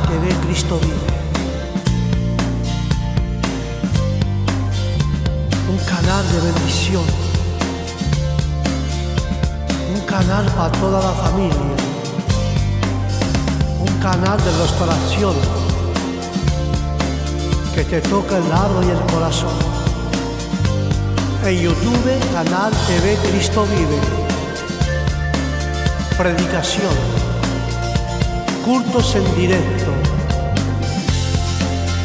TV Cristo Vive. Un canal de bendición. Un canal para toda la familia. Un canal de restauración que te toca el alma y el corazón. En YouTube, canal TV Cristo Vive. Predicación, cultos en directo,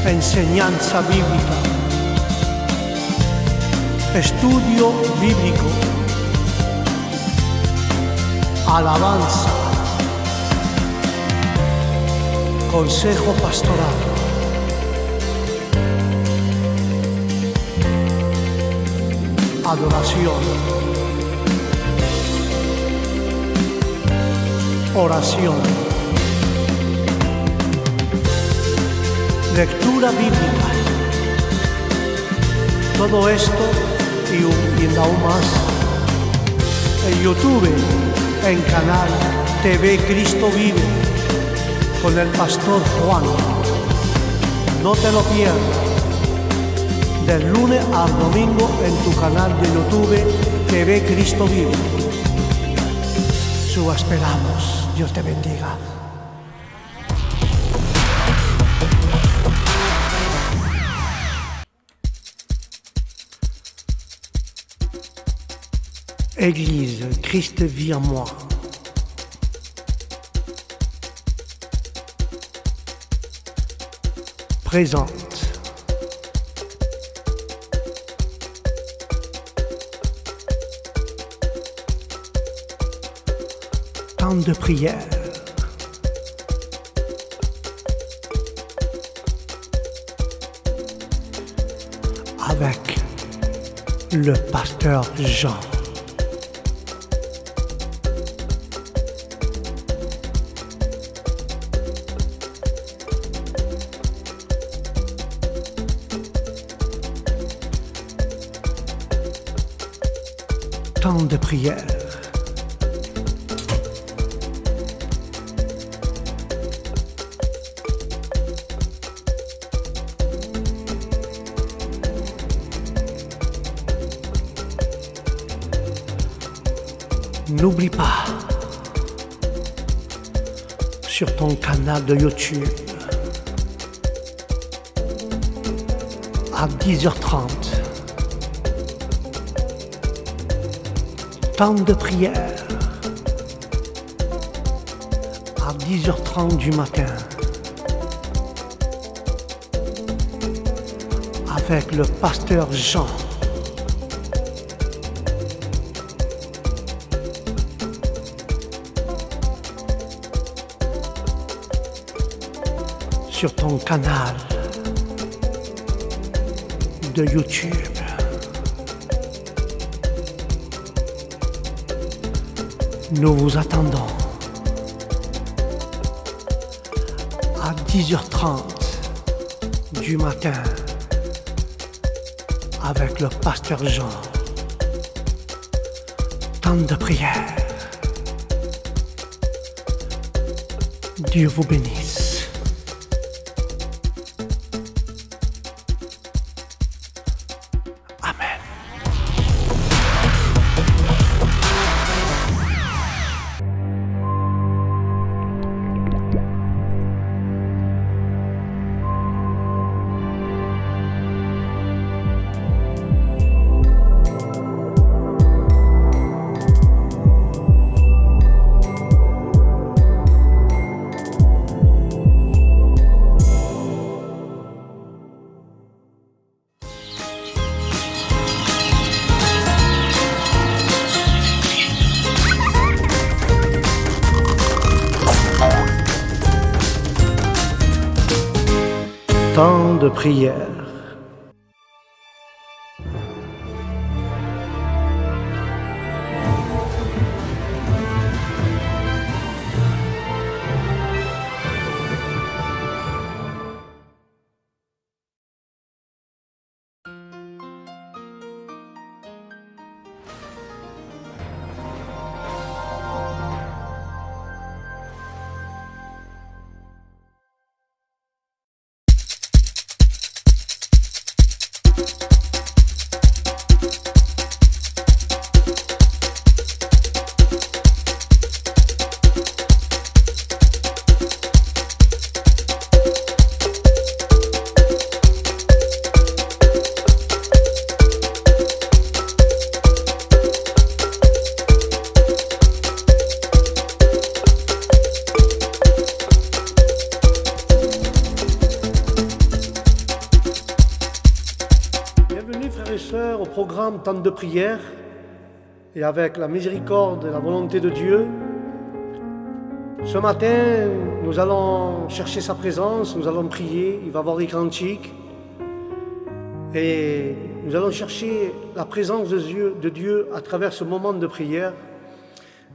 enseñanza bíblica, estudio bíblico, alabanza, consejo pastoral. Adoración, oración, lectura bíblica. Todo esto y aún más en YouTube, en canal TV Cristo Vive, con el pastor Juan. No te lo pierdas. Del lunes al domingo en tu canal de YouTube TV Cristo Vive. Su esperamos. Dios te bendiga. Église, Christ vit en moi. Présente. Temps de prière. Avec le pasteur Jean. Temps de prière. N'oublie pas, sur ton canal de YouTube, à 10h30, temps de prière, à 10h30 du matin, avec le pasteur Jean. Sur ton canal de YouTube. Nous vous attendons à 10h30 du matin avec le pasteur Jean. Temps de prière. Dieu vous bénisse. Temps de prière. programme Temps de prière, et avec la miséricorde et la volonté de Dieu, ce matin, nous allons chercher sa présence, nous allons prier, il va y avoir des cantiques, et nous allons chercher la présence de Dieu à travers ce moment de prière.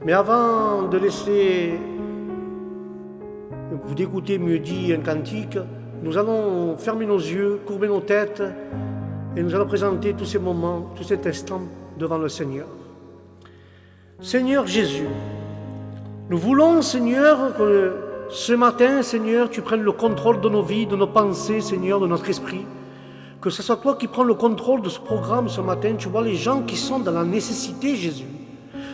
Mais avant de laisser vous d'écouter mieux dit un cantique, nous allons fermer nos yeux, courber nos têtes, et nous allons présenter tous ces moments, tout cet instant devant le Seigneur. Seigneur Jésus, nous voulons, Seigneur, que ce matin, Seigneur, tu prennes le contrôle de nos vies, de nos pensées, Seigneur, de notre esprit. Que ce soit toi qui prends le contrôle de ce programme ce matin. Tu vois les gens qui sont dans la nécessité, Jésus.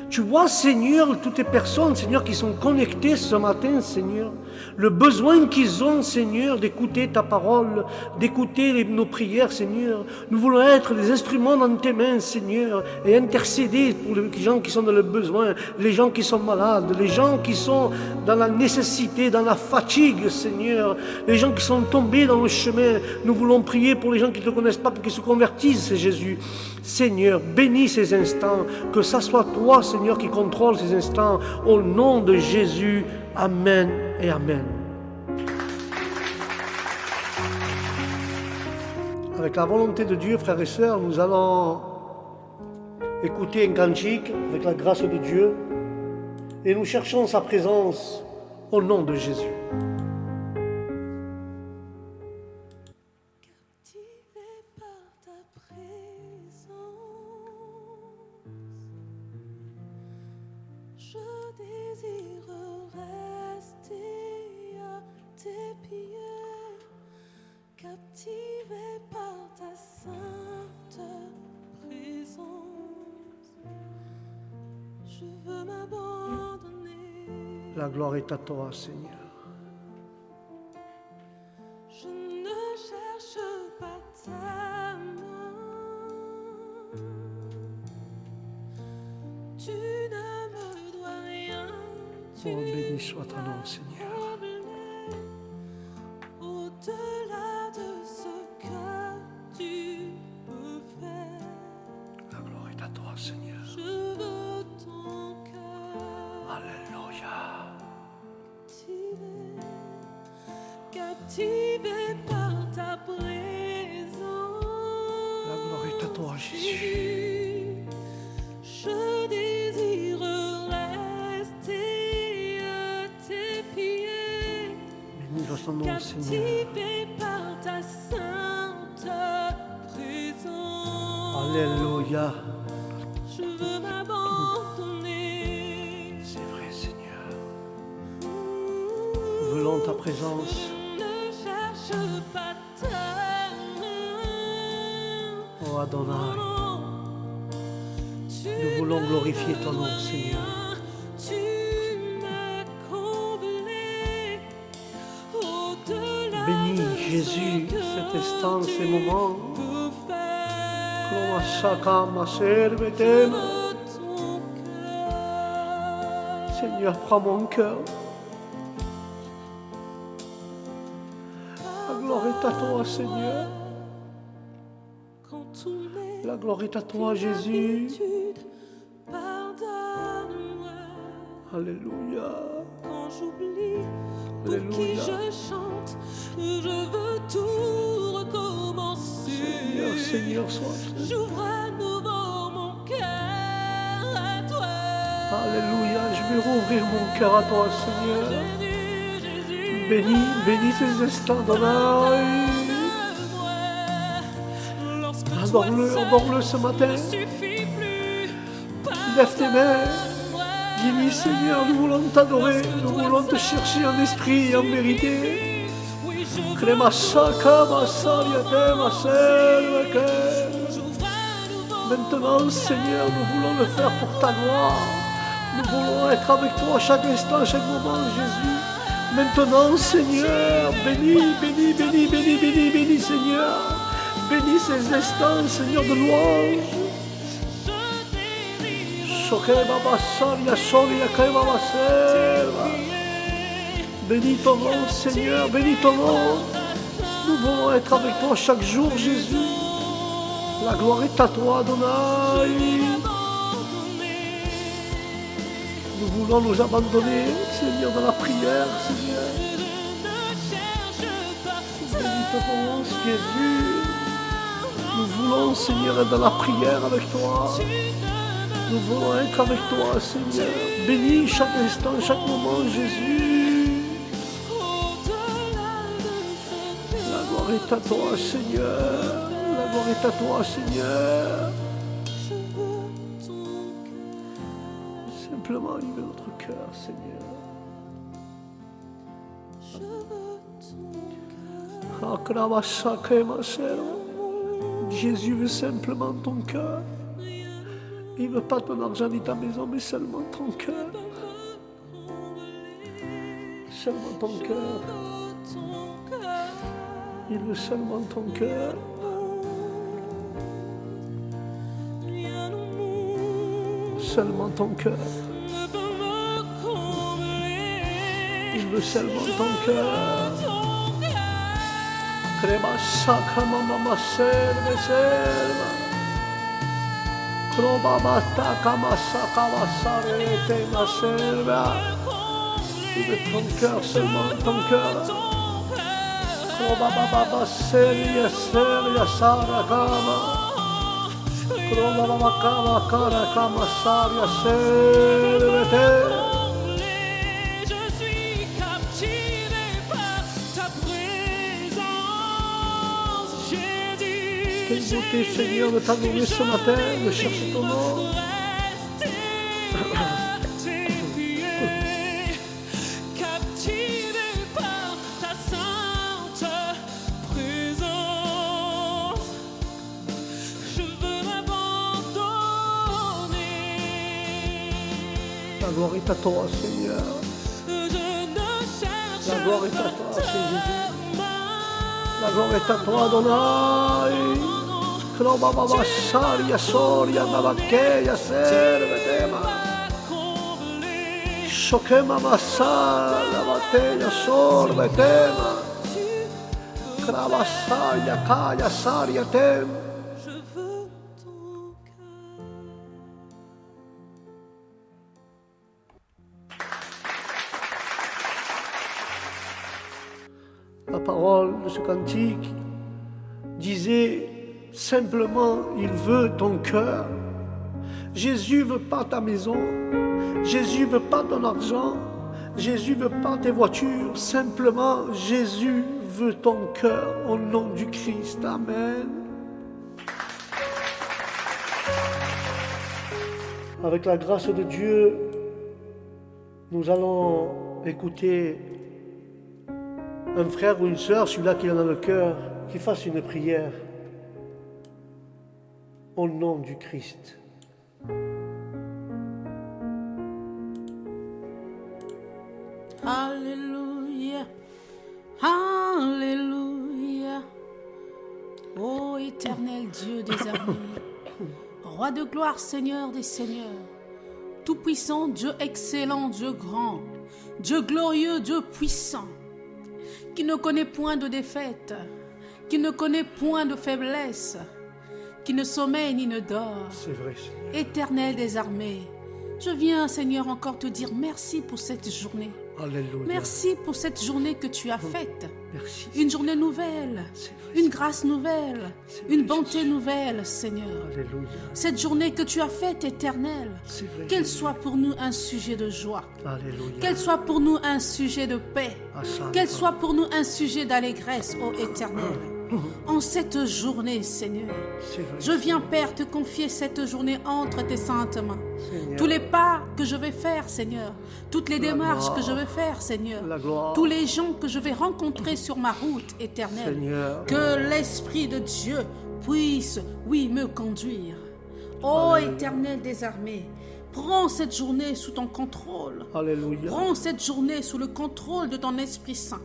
Tu vois, Seigneur, toutes les personnes, Seigneur, qui sont connectées ce matin, Seigneur. Le besoin qu'ils ont, Seigneur, d'écouter ta parole, d'écouter nos prières, Seigneur. Nous voulons être des instruments dans tes mains, Seigneur, et intercéder pour les gens qui sont dans le besoin, les gens qui sont malades, les gens qui sont dans la nécessité, dans la fatigue, Seigneur, les gens qui sont tombés dans le chemin. Nous voulons prier pour les gens qui ne te connaissent pas, pour qu'ils se convertissent, Jésus. Seigneur, bénis ces instants, que ça soit toi, Seigneur, qui contrôle ces instants, au nom de Jésus. Amen et Amen. Avec la volonté de Dieu, frères et sœurs, nous allons écouter un cantique avec la grâce de Dieu et nous cherchons sa présence au nom de Jésus. Captivé par ta sainte présence, je veux m'abandonner. La gloire est à toi, Seigneur. Je ne cherche pas ta main, tu ne me dois rien. Oh, béni soit ton nom, Seigneur. Au-delà de ce que tu peux faire, La gloire est à toi, Seigneur. je veux ton cœur. Alléluia. Captivé par ta présence. La gloire est à toi, Jésus. Je désire rester à tes pieds. Béni soit ton nom, Seigneur. Captivé par ta sainte présence. Alléluia. Je veux m'abandonner. C'est vrai, Seigneur. Nous voulons ta présence. Je ne cherche pas ta main. Oh Adonai, Tu nous voulons ne glorifier ton nom, me Seigneur. dois rien. Tu m'as comblé. Au-delà Bénis, de Jésus, ce que cet instant, tu ces moments. peux faire. Como asaka ma serve Je tema. veux ton cœur. Seigneur, prends mon cœur. La gloire est à toi, Seigneur. Quand tout m'est La gloire est à toi, Jésus. pardonne-moi. Alléluia. Quand j'oublie pour qui Alléluia. je chante, je veux tout recommencer. Seigneur, Seigneur, sois. J'ouvre à nouveau mon cœur à toi. Alléluia. Je vais rouvrir mon cœur à toi, Seigneur. Jésus, Jésus, Bénis ces instants, Adonai. lorsque Adore-le, toi adore-le ce matin. ne suffit plus. Lève tes mains. Pardonne-moi. Dis-lui, Seigneur, nous voulons t'adorer. Nous voulons te chercher en esprit et en vérité. Oui, je veux Crema saka masalia te maselveke. j'ouvre à nouveau. Maintenant, Seigneur, nous voulons le faire pour ta gloire. Nous voulons être avec toi chaque instant, chaque moment, Jésus. Maintenant, Seigneur, bénis, bénis, bénis, bénis, bénis, bénis, Seigneur. Bénis ces instants, Seigneur, de louange. Shokeba basalia solia kema baselva. Bénis ton nom, Seigneur, bénis ton nom. Nous voulons être avec toi chaque jour, Jésus. La gloire est à toi, Adonai. Nous voulons nous abandonner, Seigneur, dans la prière, Seigneur. Bénis ton nom, Jésus. Nous voulons, Seigneur, être dans la prière avec toi. Nous voulons être avec toi, Seigneur. Bénis chaque instant, chaque moment, Jésus. La gloire est à toi, Seigneur. La gloire est à toi, Seigneur. Simplement, il veut notre cœur, Seigneur. Jésus veut simplement ton cœur. Il ne veut pas ton argent ni ta maison, mais seulement ton cœur. Seulement ton cœur. Il veut seulement ton cœur. Seulement ton cœur. Il veut seulement ton cœur. Crema sacra mama serve serva. Croba bata kamasa kawasare te ma serva. Il veut ton cœur, seulement ton cœur. Croba baba seria seria sara kama. Croba baba kama kara kama saria serve te. Quelle beauté, Seigneur, de t'adorer ce matin, de chercher ton nom. Captivé par ta sainte présence, je veux m'abandonner. La gloire est à toi, Seigneur. Je ne cherche La gloire est à toi, Seigneur Jésus. La gloire est à toi, Adonai. Croba baba saria soria babakeya serve tema. Shokema masala bateya sorve tema. Krava saria kaya saria tem. Je veux ton cœur. La parole de ce cantique disait simplement, il veut ton cœur. Jésus ne veut pas ta maison. Jésus ne veut pas ton argent. Jésus ne veut pas tes voitures. Simplement, Jésus veut ton cœur au nom du Christ. Amen. Avec la grâce de Dieu, nous allons écouter un frère ou une sœur, celui-là qui en a le cœur, qui fasse une prière au nom du Christ. Alléluia, Alléluia. Ô éternel Dieu des armées, Roi de gloire, Seigneur des seigneurs, Tout-puissant, Dieu excellent, Dieu grand, Dieu glorieux, Dieu puissant, qui ne connaît point de défaite, qui ne connaît point de faiblesse, qui ne sommeille ni ne dort. C'est vrai, Seigneur. Éternel des armées, je viens, Seigneur, encore te dire merci pour cette journée. Alléluia. Merci pour cette journée que tu as faite. Merci. Une journée nouvelle, C'est vrai, une grâce nouvelle, C'est une vrai, bonté Jésus. nouvelle, Seigneur. Alléluia. Cette journée que tu as faite, éternelle, C'est vrai, qu'elle Jésus. soit pour nous un sujet de joie, Alléluia. qu'elle soit pour nous un sujet de paix, Asante. qu'elle soit pour nous un sujet d'allégresse, ô Éternel. En cette journée, Seigneur, C'est vrai, je viens, Père, te confier cette journée entre tes saintes mains. Seigneur. Tous les pas que je vais faire, Seigneur, toutes les démarches gloire. que je vais faire, Seigneur, La gloire. tous les gens que je vais rencontrer sur ma route éternelle, Seigneur. que l'Esprit de Dieu puisse, oui, me conduire. Ô Éternel des armées, prends cette journée sous ton contrôle. Alléluia. Prends cette journée sous le contrôle de ton Esprit Saint.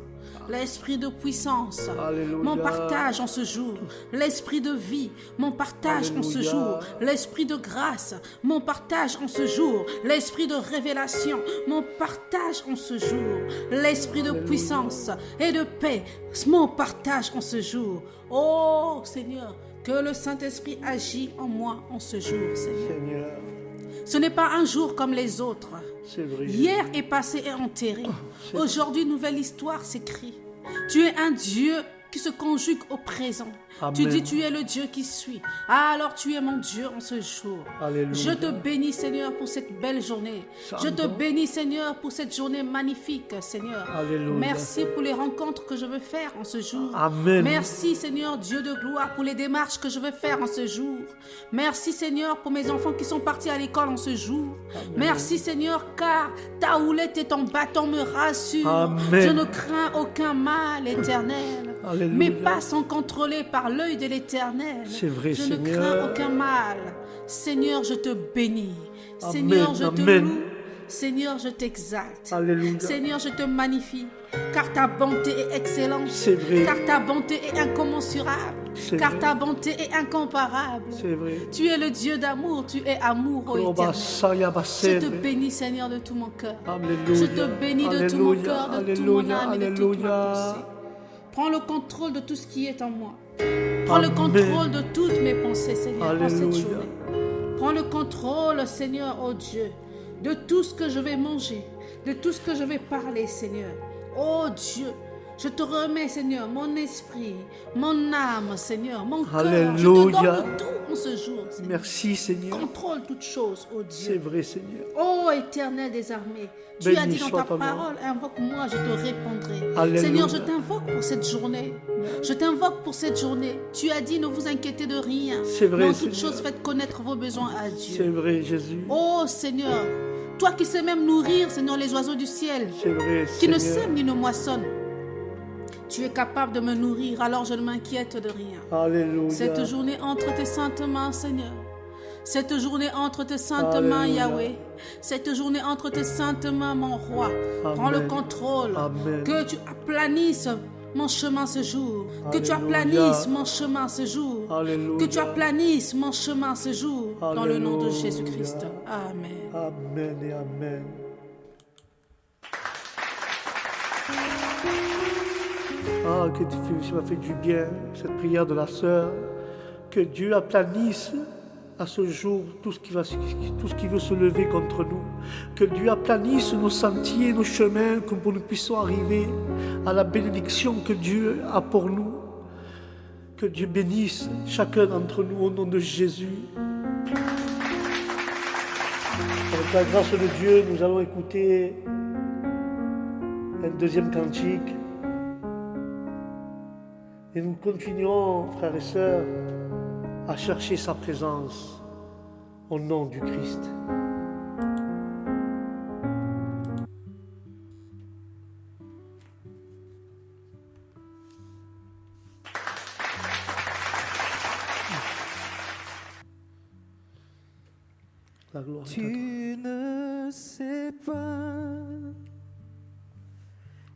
L'esprit de puissance, Alléluia. mon partage en ce jour. L'esprit de vie, mon partage en ce Alléluia. jour. L'esprit de grâce, mon partage en ce jour. L'esprit de révélation, mon partage en ce jour. L'esprit de puissance et de paix, mon partage en ce jour. Oh Seigneur, que le Saint-Esprit agit en moi en ce jour, Seigneur. Seigneur, Ce n'est pas un jour comme les autres. c'est vrai. Hier est passé et enterré. Aujourd'hui, nouvelle histoire s'écrit. Tu es un Dieu qui se conjugue au présent. Amen. Tu dis, tu es le Dieu qui suit. Ah, alors tu es mon Dieu en ce jour. Alléluia. Je te bénis, Seigneur, pour cette belle journée. Je te bénis, Seigneur, pour cette journée magnifique, Seigneur. Alléluia. Merci pour les rencontres que je veux faire en ce jour. Amen. Merci, Seigneur, Dieu de gloire, pour les démarches que je veux faire en ce jour. Merci, Seigneur, pour mes enfants qui sont partis à l'école en ce jour. Merci, Seigneur, car ta houlette et ton bâton me rassurent. Amen. Je ne crains aucun mal, Éternel. Alléluia. Mes pas sont contrôlés par l'œil de l'Éternel. C'est vrai, je ne Seigneur. crains aucun mal. Seigneur, je te bénis. Amen, Seigneur, je te amen. loue. Seigneur, je t'exalte. Alléluia. Seigneur, je te magnifie, car ta bonté est excellente. C'est vrai. Car ta bonté est incommensurable. C'est Car vrai. ta bonté est incomparable. C'est vrai. Tu es le Dieu d'amour, tu es amour, ô Oba Éternel. saya Je te basere. bénis, Seigneur, de tout mon cœur. Alléluia. Je te bénis de tout mon Alléluia. cœur, de tout mon Alléluia. âme et de toute ma Alléluia. pensée. Prends le contrôle de tout ce qui est en moi. Prends le Amen. contrôle de toutes mes pensées, Seigneur, en cette Alléluia. journée. Prends le contrôle, Seigneur, oh Dieu, de tout ce que je vais manger, de tout ce que je vais parler, Seigneur. Oh Dieu, je te remets, Seigneur, mon esprit, mon âme, Seigneur, mon cœur. Je te Alléluia. donne tout en ce jour, Seigneur. Merci, Seigneur. Contrôle toutes choses, oh C'est Dieu. vrai, Seigneur. Oh Éternel des armées, tu Béni as dit dans soit ta ton nom. parole, invoque-moi, je te répondrai. Alléluia. Seigneur, je t'invoque pour cette journée. Je t'invoque pour cette journée. Tu as dit, ne vous inquiétez de rien. C'est vrai, Mais en toutes Seigneur. choses, faites connaître vos besoins à C'est Dieu. vrai, Jésus. Oh Seigneur, toi qui sais même nourrir, Seigneur, les oiseaux du ciel, C'est vrai, qui ne Seigneur. sèment ni ne moissonnent. Tu es capable de me nourrir, alors je ne m'inquiète de rien. Alléluia. Cette journée entre tes saintes mains, Seigneur. Cette journée entre tes saintes mains, Alléluia. Yahweh. Cette journée entre tes saintes mains, mon roi. Prends le Amen. contrôle. Amen. Que tu aplanisses mon chemin ce jour. Que tu Alléluia. aplanisses mon chemin ce jour. Alléluia. Que tu aplanisses mon chemin ce jour. Dans le nom de Alléluia. Jésus-Christ. Amen. Amen et Amen. Ah, que ça m'a fait du bien, cette prière de la sœur. Que Dieu aplanisse à ce jour tout ce qui veut se lever contre nous. Que Dieu aplanisse nos sentiers, nos chemins, que pour nous puissions arriver à la bénédiction que Dieu a pour nous. Que Dieu bénisse chacun d'entre nous au nom de Jésus. Avec la grâce de Dieu, nous allons écouter un deuxième cantique. Et nous continuons, frères et sœurs, à chercher sa présence au nom du Christ. La gloire est à toi. Tu ne sais pas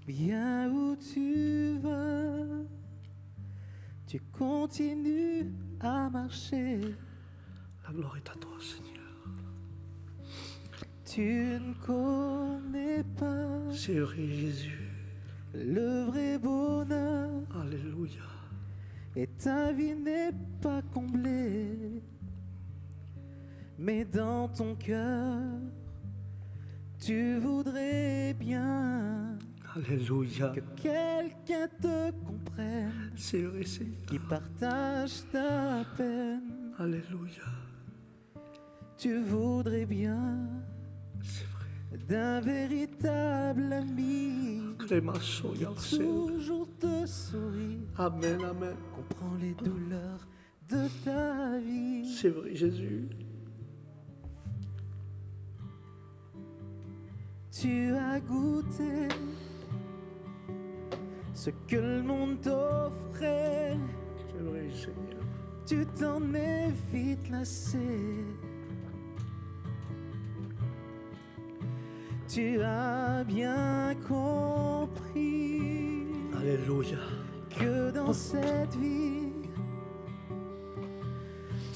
bien où tu vas, tu continues à marcher, La gloire est à toi, Seigneur. tu ne connais pas C'est vrai, Jésus. le vrai bonheur Alléluia. et ta vie n'est pas comblée. Mais dans ton cœur, tu voudrais bien Alléluia. que quelqu'un te comprenne, C'est vrai, Seigneur. qui partage ta peine. Alléluia. Tu voudrais bien C'est vrai. d'un véritable ami, Crémacho, Yahshua. toujours te sourit, Amen, amen. comprend les douleurs de ta vie. C'est vrai, Jésus. Tu as goûté ce que le monde t'offrait, C'est vrai, Seigneur. tu t'en es vite lassé. Tu as bien compris Alléluia. que dans cette vie,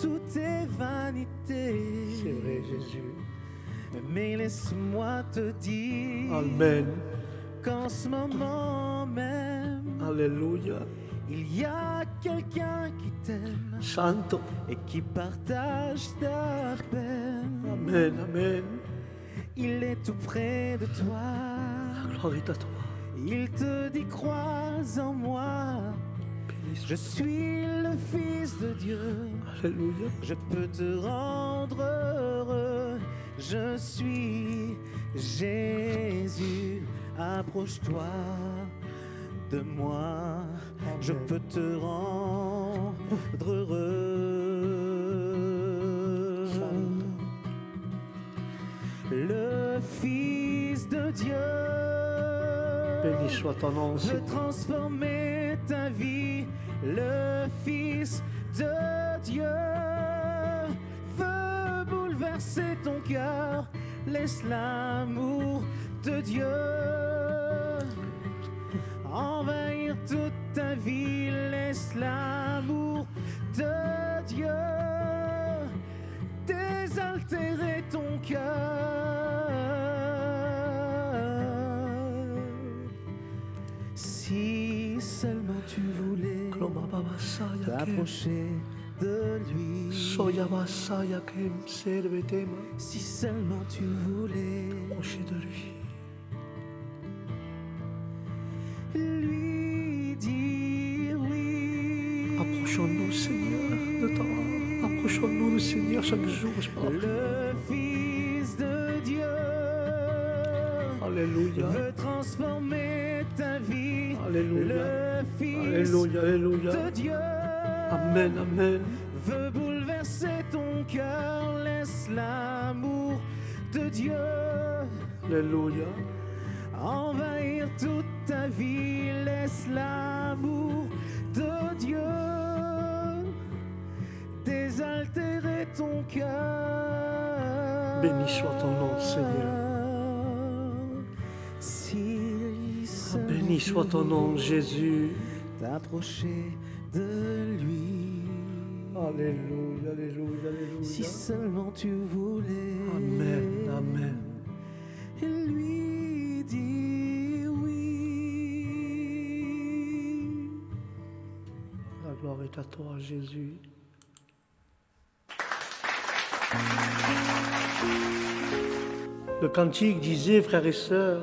tout est vanité. C'est vrai, Jésus. Mais laisse-moi te dire Amen. qu'en ce moment même, Alléluia. Il y a quelqu'un qui t'aime Santo. et qui partage ta peine. Amen, amen. Il est tout près de toi. Gloire est à toi. Il te dit crois en moi. Je suis le Fils de Dieu. Alléluia. Je peux te rendre heureux. Je suis Jésus. Approche-toi de moi. Je peux te rendre heureux. Le Fils de Dieu Béni soit ton nom, veut Seigneur. transformer ta vie. Le Fils de Dieu veut bouleverser ton cœur. Laisse l'amour de Dieu envahir toute ta vie. Laisse l'amour de Dieu désaltérer ton cœur. Si seulement tu voulais t'approcher de lui. Si seulement tu voulais Approchez de lui. lui dire oui. Approchons-nous, Seigneur, de toi. Approchons-nous, Seigneur, chaque jour. Le Fils de Dieu Alléluia. veut transformer ta vie. Alléluia. Le Fils Alléluia, alléluia. de Dieu Amen, amen. veut bouleverser ton cœur. Laisse l'amour de Dieu Alléluia. envahir toute ta vie. Laisse l'amour de Dieu désaltérer ton cœur. Béni soit ton nom, Seigneur. Si seulement Béni soit ton nom, Jésus. t'approcher de lui. Alléluia, alléluia, Si alléluia. seulement tu voulais Amen, amen. lui dire oui. La gloire est à toi, Jésus. Le cantique disait, frères et sœurs,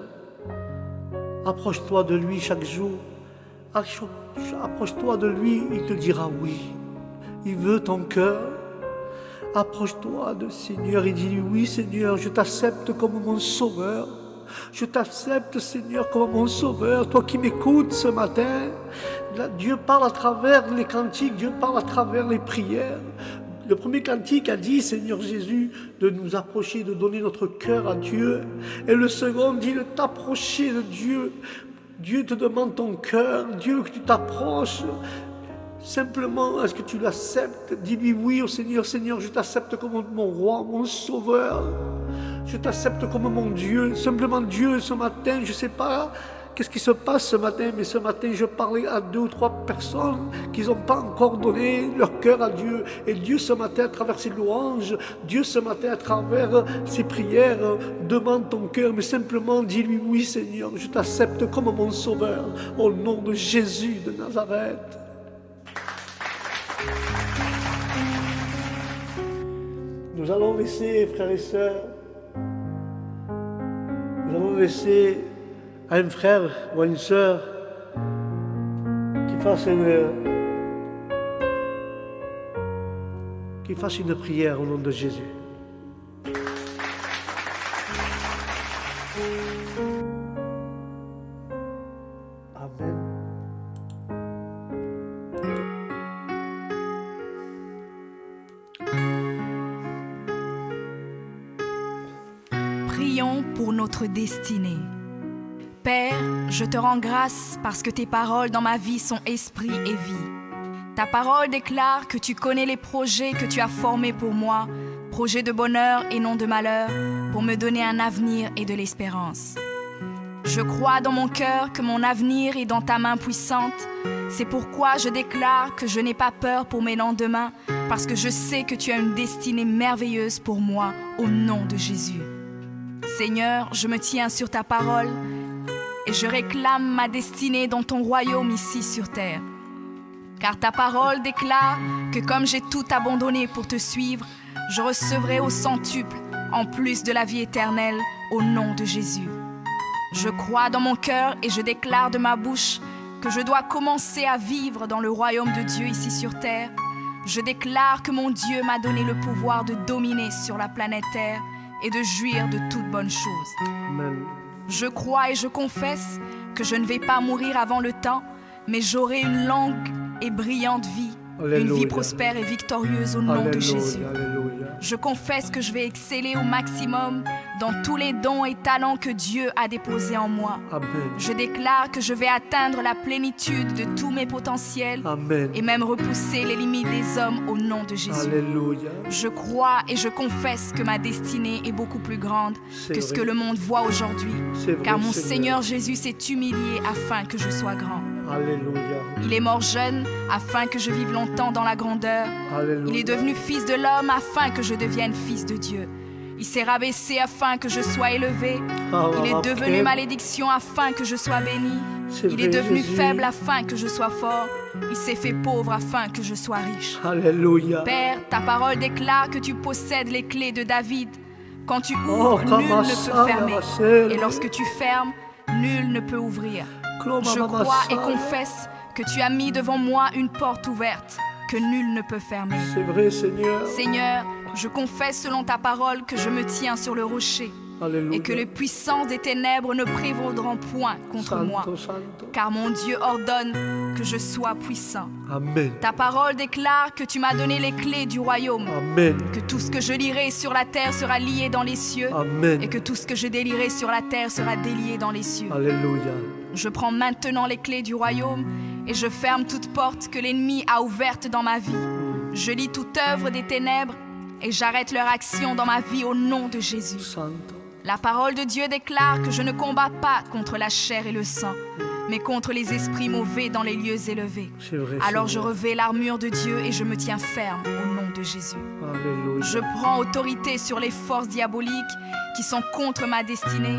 approche-toi de lui chaque jour. Approche-toi de lui, il te dira oui. Il veut ton cœur. Approche-toi de Seigneur et dis-lui, oui Seigneur, je t'accepte comme mon sauveur. Je t'accepte Seigneur comme mon sauveur. Toi qui m'écoutes ce matin, là, Dieu parle à travers les cantiques, Dieu parle à travers les prières. Le premier cantique a dit, Seigneur Jésus, de nous approcher, de donner notre cœur à Dieu. Et le second dit de t'approcher de Dieu. Dieu te demande ton cœur, Dieu que tu t'approches. Simplement, est-ce que tu l'acceptes? Dis-lui oui au Seigneur. Seigneur, je t'accepte comme mon roi, mon sauveur. Je t'accepte comme mon Dieu. Simplement Dieu, ce matin, je ne sais pas qu'est-ce qui se passe ce matin, mais ce matin, je parlais à 2 ou 3 personnes qui n'ont pas encore donné leur cœur à Dieu. Et Dieu, ce matin, à travers ses louanges, Dieu, ce matin, à travers ses prières, demande ton cœur, mais simplement dis-lui oui, Seigneur, je t'accepte comme mon sauveur, au nom de Jésus de Nazareth. Nous allons laisser, frères et sœurs, nous allons laisser à un frère ou à une sœur qui fasse une prière au nom de Jésus. Amen. Prions pour notre destinée. Père, je te rends grâce parce que tes paroles dans ma vie sont esprit et vie. Ta parole déclare que tu connais les projets que tu as formés pour moi, projets de bonheur et non de malheur, pour me donner un avenir et de l'espérance. Je crois dans mon cœur que mon avenir est dans ta main puissante. C'est pourquoi je déclare que je n'ai pas peur pour mes lendemains, parce que je sais que tu as une destinée merveilleuse pour moi, au nom de Jésus. Seigneur, je me tiens sur ta parole et je réclame ma destinée dans ton royaume ici sur terre. Car ta parole déclare que comme j'ai tout abandonné pour te suivre, je recevrai au centuple, en plus de la vie éternelle, au nom de Jésus. Je crois dans mon cœur et je déclare de ma bouche que je dois commencer à vivre dans le royaume de Dieu ici sur terre. Je déclare que mon Dieu m'a donné le pouvoir de dominer sur la planète Terre et de jouir de toutes bonnes choses. Amen. Je crois et je confesse que je ne vais pas mourir avant le temps, mais j'aurai une longue et brillante vie, Alléluia. une vie prospère et victorieuse au nom de Jésus. Alléluia. Je confesse que je vais exceller au maximum dans tous les dons et talents que Dieu a déposés en moi. Amen. Je déclare que je vais atteindre la plénitude de tous mes potentiels Amen. et même repousser les limites des hommes au nom de Jésus. Alléluia. Je crois et je confesse que ma destinée est beaucoup plus grande C'est que ce vrai. que le monde voit aujourd'hui, C'est vrai, car mon Seigneur. Seigneur Jésus s'est humilié afin que je sois grand. Alléluia. Il est mort jeune afin que je vive longtemps dans la grandeur. Alléluia. Il est devenu fils de l'homme afin que je devienne fils de Dieu. Il s'est rabaissé afin que je sois élevé. Il est devenu malédiction afin que je sois béni. C'est Il est vrai, devenu Jésus. faible afin que je sois fort. Il s'est fait pauvre afin que je sois riche. Alléluia. Père, ta parole déclare que tu possèdes les clés de David. Quand tu Oh, ouvres, nul ne peut fermer. Ramasel. Et lorsque tu fermes, nul ne peut ouvrir. Je crois et confesse que tu as mis devant moi une porte ouverte que nul ne peut fermer. C'est vrai, Seigneur. Seigneur, je confesse selon ta parole que je me tiens sur le rocher Alléluia. et que les puissances des ténèbres ne prévaudront point contre Santo, moi, Santo. car mon Dieu ordonne que je sois puissant. Amen. Ta parole déclare que tu m'as donné les clés du royaume, Amen. que tout ce que je lirai sur la terre sera lié dans les cieux Amen. et que tout ce que je délierai sur la terre sera délié dans les cieux. Alléluia. Je prends maintenant les clés du royaume et je ferme toute porte que l'ennemi a ouverte dans ma vie. Je lis toute œuvre des ténèbres et j'arrête leur action dans ma vie au nom de Jésus. Santo. La parole de Dieu déclare que je ne combats pas contre la chair et le sang, mais contre les esprits mauvais dans les lieux élevés. C'est vrai. Alors je Seigneur. revais l'armure de Dieu et je me tiens ferme au nom de Jésus. Alléluia. Je prends autorité sur les forces diaboliques qui sont contre ma destinée.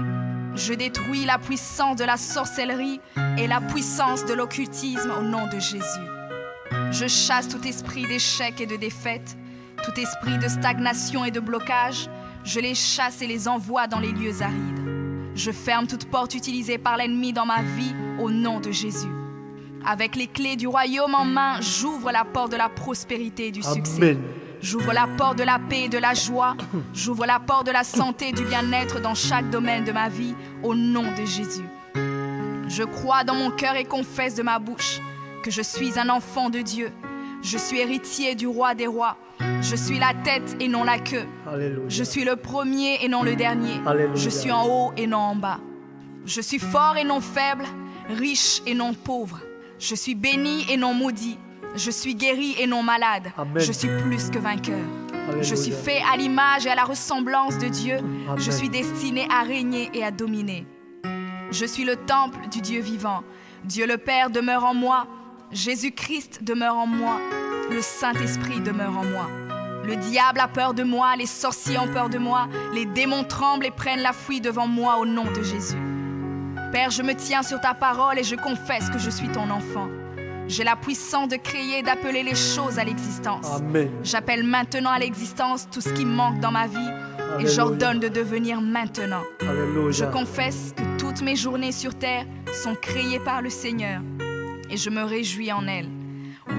Je détruis la puissance de la sorcellerie et la puissance de l'occultisme au nom de Jésus. Je chasse tout esprit d'échec et de défaite, tout esprit de stagnation et de blocage. Je les chasse et les envoie dans les lieux arides. Je ferme toute porte utilisée par l'ennemi dans ma vie au nom de Jésus. Avec les clés du royaume en main, j'ouvre la porte de la prospérité et du succès. Amen. J'ouvre la porte de la paix et de la joie. J'ouvre la porte de la santé et du bien-être dans chaque domaine de ma vie, au nom de Jésus. Je crois dans mon cœur et confesse de ma bouche que je suis un enfant de Dieu. Je suis héritier du roi des rois. Je suis la tête et non la queue. Alléluia. Je suis le premier et non le dernier. Alléluia. Je suis en haut et non en bas. Je suis fort et non faible, riche et non pauvre. Je suis béni et non maudit. Je suis guéri et non malade. Amen. Je suis plus que vainqueur. Alléluia. Je suis fait à l'image et à la ressemblance de Dieu. Amen. Je suis destiné à régner et à dominer. Je suis le temple du Dieu vivant. Dieu le Père demeure en moi. Jésus-Christ demeure en moi. Le Saint-Esprit demeure en moi. Le diable a peur de moi, les sorciers ont peur de moi, les démons tremblent et prennent la fuite devant moi au nom de Jésus. Père, je me tiens sur ta parole et je confesse que je suis ton enfant. J'ai la puissance de créer et d'appeler les choses à l'existence. Amen. J'appelle maintenant à l'existence tout ce qui manque dans ma vie et Alléluia. j'ordonne de devenir maintenant. Alléluia. Je confesse que toutes mes journées sur terre sont créées par le Seigneur et je me réjouis en elles.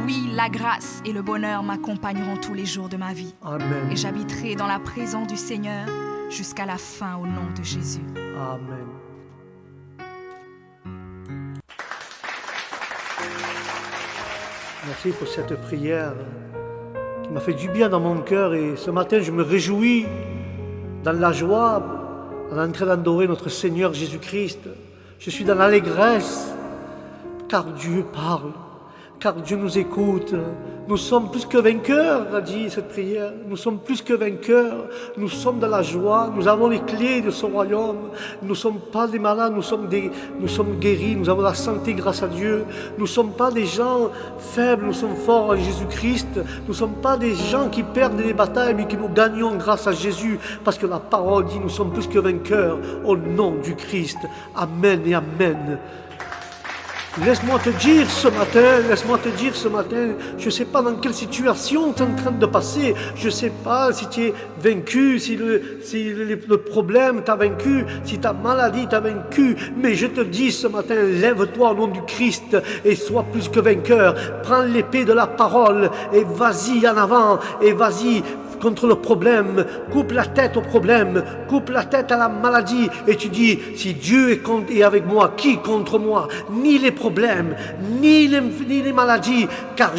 Oui, la grâce et le bonheur m'accompagneront tous les jours de ma vie Amen. et j'habiterai dans la présence du Seigneur jusqu'à la fin au nom de Jésus. Amen. Merci pour cette prière qui m'a fait du bien dans mon cœur et ce matin je me réjouis dans la joie en train d'adorer notre Seigneur Jésus-Christ. Je suis dans l'allégresse car Dieu parle, car Dieu nous écoute. Nous sommes plus que vainqueurs, a dit cette prière. Nous sommes plus que vainqueurs. Nous sommes dans la joie. Nous avons les clés de son royaume. Nous ne sommes pas des malades, nous sommes guéris. Nous avons la santé grâce à Dieu. Nous ne sommes pas des gens faibles, nous sommes forts en Jésus-Christ. Nous ne sommes pas des gens qui perdent les batailles, mais qui nous gagnons grâce à Jésus. Parce que la parole dit, nous sommes plus que vainqueurs au nom du Christ. Amen et Amen. Laisse-moi te dire ce matin, je ne sais pas dans quelle situation tu es en train de passer, je ne sais pas si tu es vaincu, si le problème t'a vaincu, si ta maladie t'a vaincu, mais je te dis ce matin, lève-toi au nom du Christ et sois plus que vainqueur. Prends l'épée de la parole et vas-y en avant, et vas-y contre le problème, coupe la tête au problème, coupe la tête à la maladie, et tu dis, si Dieu est avec moi, qui contre moi? Ni les problèmes, ni les maladies, car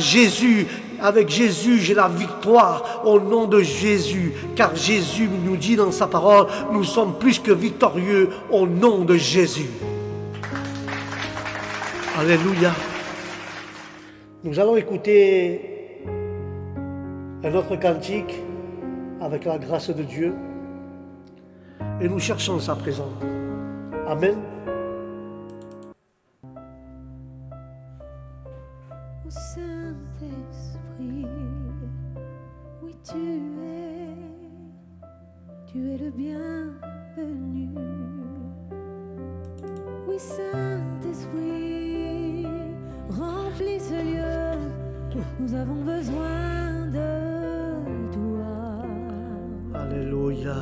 avec Jésus, j'ai la victoire au nom de Jésus, car Jésus nous dit dans sa parole, nous sommes plus que victorieux au nom de Jésus. Alléluia. Nous allons écouter un autre cantique avec la grâce de Dieu et nous cherchons sa présence. Amen. Ô Saint-Esprit, oui tu es le bienvenu. Oui Saint-Esprit, remplis ce lieu, nous avons besoin de toi. Alléluia.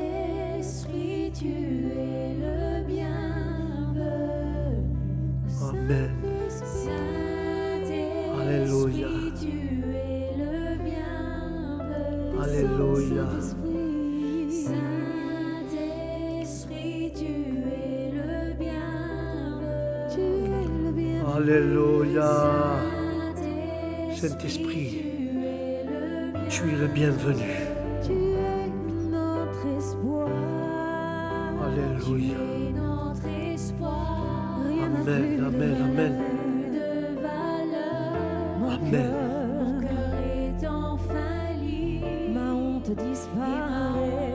Saint-Esprit, tu es le bienvenu. Amen. Saint-Esprit, Alléluia. tu es le bienvenu. Alléluia. Saint-Esprit, tu es le bienvenu. Alléluia. Saint-Esprit, tu es le bienvenu. Tu es notre espoir. Alléluia. Tu es notre espoir. Rien n'a Amen, plus amen, amen. de valeur. Amen. Mon cœur est enfin libre. Ma honte disparaît.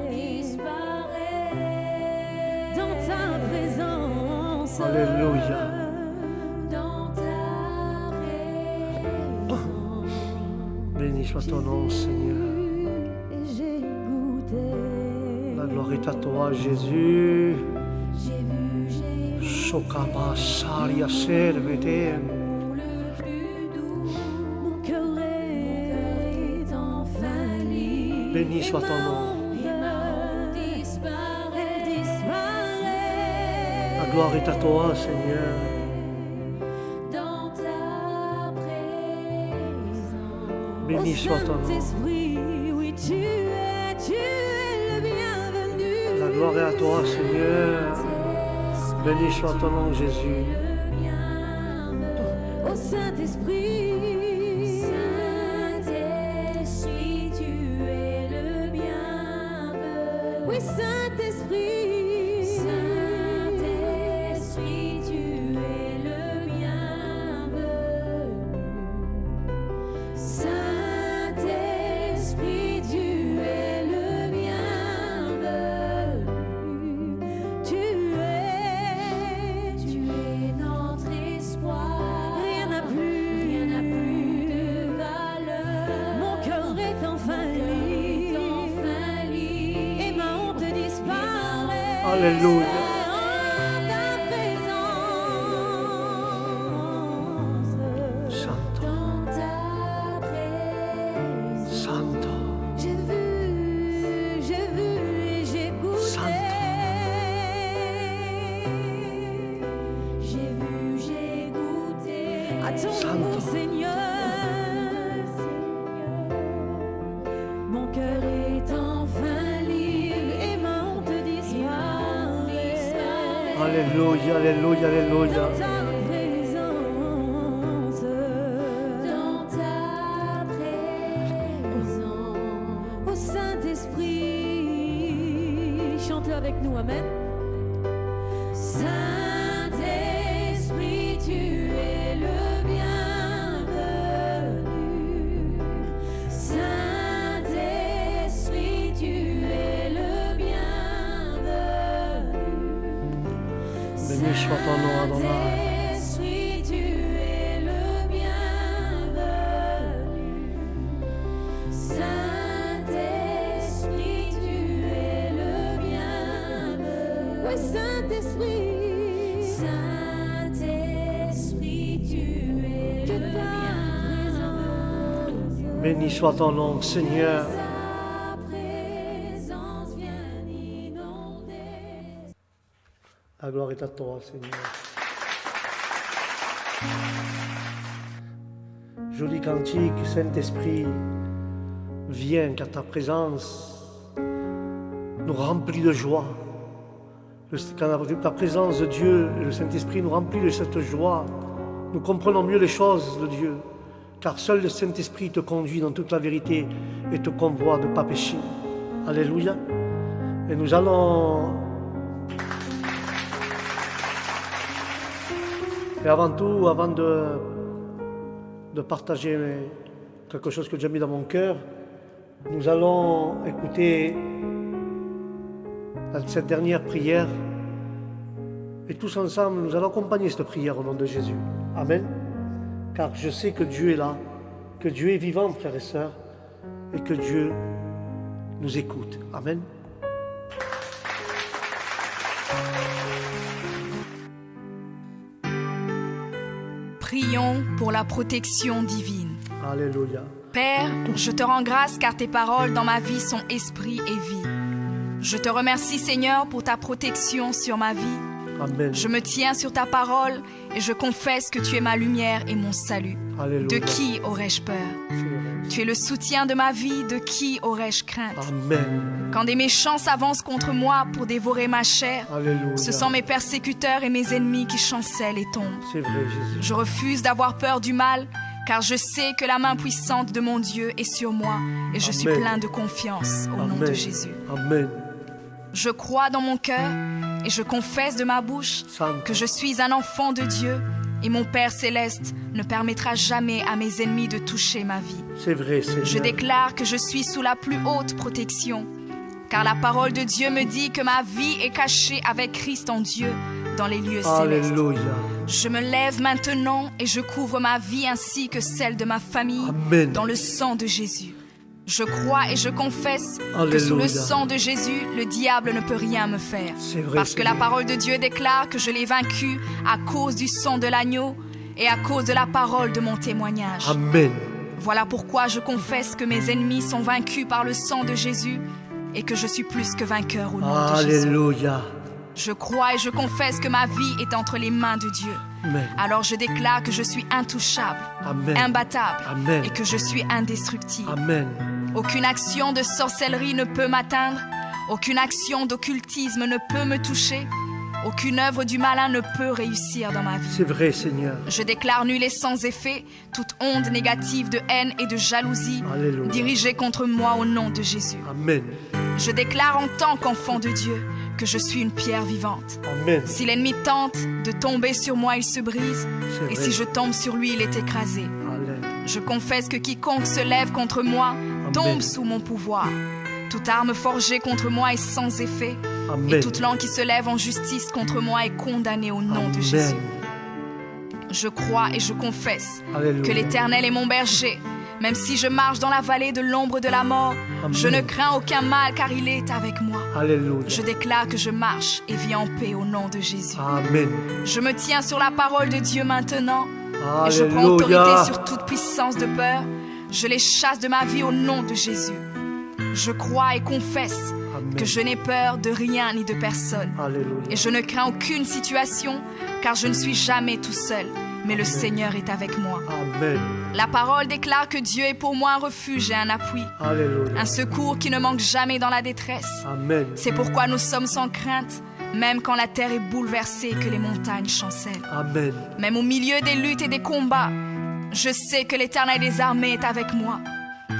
Dans ta présence. Alléluia. Dans ta présence. Béni soit ton nom, Seigneur. Et j'ai goûté. La gloire est à toi, Jésus. J'ai vu Shokaba Saria Serveten. le plus doux. Mon cœur est enfin libre. Béni soit ton nom. Et ma honte disparaît. La gloire est à toi, Seigneur. Dans ta présence. Béni soit ton nom. Saint-Esprit, oui, tu es le bienvenu. La gloire est à toi, Seigneur. Béni soit ton nom, Jésus. Ô Saint-Esprit, Saint-Esprit, tu es le bienvenu. Oui, Saint-Esprit, Saint-Esprit, tu es le bienvenu. Saint-Esprit, tu es le bienvenu. Tu es notre espoir. Rien n'a plus de valeur. Mon cœur est enfin libre. Et ma honte disparaît. Alléluia. En ta présence. Santo, Dans ta présence. Santo, J'ai vu et j'ai goûté. J'ai vu, j'ai goûté. À ton Santo. nom, Seigneur. Mon cœur est enfin libre et ma honte disparaît. Alléluia, Alléluia, Alléluia. Dans ta présence. Dans ta présence. Ô Saint-Esprit, chante-le avec nous, amen. Saint-Esprit, tu es le bienvenu. Saint-Esprit, tu es le bienvenu. Béni soit ton nom, Adonai. Saint-Esprit, tu es le bienvenu. Saint-Esprit, tu es le bienvenu. Saint-Esprit, Saint-Esprit, tu es le bienfaisant. Béni soit ton nom, Seigneur. Ta présence vient inonder. La gloire est à toi, Seigneur. Joli cantique, Saint-Esprit, viens car ta présence nous remplit de joie. Quand ta présence de Dieu et le Saint-Esprit nous remplit de cette joie, nous comprenons mieux les choses de Dieu, car seul le Saint-Esprit te conduit dans toute la vérité et te convoit de ne pas pécher. Alléluia. Et nous allons... Et avant tout, avant de partager quelque chose que j'ai mis dans mon cœur, nous allons écouter cette dernière prière et tous ensemble, nous allons accompagner cette prière au nom de Jésus. Amen. Car je sais que Dieu est là, que Dieu est vivant, frères et sœurs, et que Dieu nous écoute. Amen. Prions pour la protection divine. Alléluia. Père, je te rends grâce car tes paroles dans ma vie sont esprit et vie. Je te remercie Seigneur pour ta protection sur ma vie. Amen. Je me tiens sur ta parole et je confesse que tu es ma lumière et mon salut. Alléluia. De qui aurais-je peur? Tu es le soutien de ma vie, de qui aurais-je crainte? Amen. Quand des méchants s'avancent contre moi pour dévorer ma chair, Alléluia. ce sont mes persécuteurs et mes ennemis qui chancellent et tombent. C'est vrai, Jésus. Je refuse d'avoir peur du mal, car je sais que la main puissante de mon Dieu est sur moi et je suis Amen. plein de confiance au nom de Jésus. Amen. Je crois dans mon cœur et je confesse de ma bouche Sainte. que je suis un enfant de Dieu et mon Père céleste ne permettra jamais à mes ennemis de toucher ma vie. C'est vrai, Seigneur. Je déclare que je suis sous la plus haute protection, car la parole de Dieu me dit que ma vie est cachée avec Christ en Dieu dans les lieux célestes. Alléluia. Je me lève maintenant et je couvre ma vie ainsi que celle de ma famille Amen. dans le sang de Jésus. Je crois et je confesse que Alléluia. sous le sang de Jésus, le diable ne peut rien me faire. C'est vrai, Parce que la Seigneur. parole de Dieu déclare que je l'ai vaincu à cause du sang de l'agneau et à cause de la parole de mon témoignage. Amen. Voilà pourquoi je confesse que mes ennemis sont vaincus par le sang de Jésus et que je suis plus que vainqueur au nom de Jésus. Alléluia. Je crois et je confesse que ma vie est entre les mains de Dieu. Amen. Alors je déclare que je suis intouchable, Amen. imbattable Amen. et que je suis indestructible. Amen. Aucune action de sorcellerie ne peut m'atteindre, aucune action d'occultisme ne peut me toucher, aucune œuvre du malin ne peut réussir dans ma vie. C'est vrai, Seigneur. Je déclare nul et sans effet toute onde négative de haine et de jalousie Alléluia. dirigée contre moi au nom de Jésus. Amen. Je déclare en tant qu'enfant de Dieu que je suis une pierre vivante. Amen. Si l'ennemi tente de tomber sur moi, il se brise, C'est et vrai. si je tombe sur lui, il est écrasé. Amen. Je confesse que quiconque se lève contre moi tombe sous mon pouvoir. Toute arme forgée contre moi est sans effet, Amen. et toute langue qui se lève en justice contre moi est condamnée au nom de Amen. Jésus. Je crois et je confesse Alléluia. que l'Éternel est mon berger. Même si je marche dans la vallée de l'ombre de la mort, Amen. je ne crains aucun mal car il est avec moi. Alléluia. Je déclare que je marche et vis en paix au nom de Jésus. Amen. Je me tiens sur la parole de Dieu maintenant et je prends Alléluia. autorité sur toute puissance de peur. Je les chasse de ma vie au nom de Jésus. Je crois et confesse Amen. que je n'ai peur de rien ni de personne. Alléluia. Et je ne crains aucune situation car je ne suis jamais tout seul, mais le Seigneur est avec moi. Amen. La parole déclare que Dieu est pour moi un refuge et un appui, Alléluia. un secours qui ne manque jamais dans la détresse. Amen. C'est pourquoi nous sommes sans crainte, même quand la terre est bouleversée et que les montagnes chancellent. Amen. Même au milieu des luttes et des combats, je sais que l'Éternel des armées est avec moi.